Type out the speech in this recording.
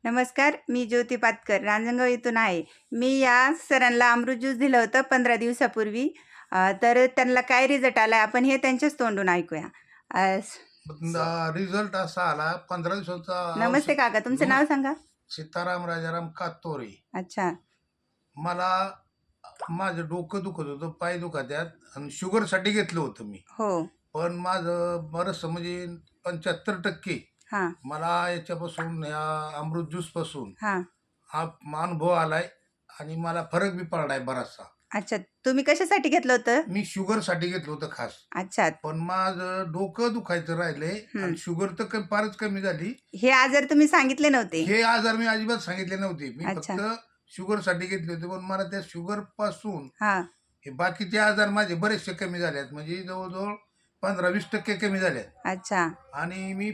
नमस्कार, मी ज्योती पातकर रांजणगाव येथून आहे. मी या सरांना अमृत ज्यूस दिलं होतं 15 दिवसापूर्वी. तर त्यांना काय रिझल्ट आला आपण हे त्यांच्याच तोंडून ऐकूया. रिझल्ट असा आला 15 दिवसाचा नमस्ते औषध. काका, तुमचं नाव सांगा. सीताराम राजाराम कातोरे. अच्छा. मला माझं डोकं दुखत होतं, पाय दुखत्यात आणि शुगरसाठी घेतलं होतं मी. हो. पण माझं बरंचसं म्हणजे 75% हां. मला याच्यापासून या अमृत ज्यूसपासून हां. हा अनुभव आलाय आणि मला फरक बी पडलाय बराचसा. अच्छा, तुम्ही कशासाठी घेतलं होतं? मी शुगरसाठी घेतलं होतं खास. अच्छा. पण माझं डोकं दुखायचं राहिलंय आणि शुगर तर फारच कमी झाली. हे आजार तुम्ही सांगितले नव्हते. हे आजार मी अजिबात सांगितले नव्हते. मी अच्छा. फक्त शुगरसाठी घेतले होते. पण मला त्या शुगर पासून हां. हे बाकीचे आजार माझे बरेचसे कमी झाले आहेत. म्हणजे जवळजवळ 15-20% कमी झाले आहेत. अच्छा. आणि मी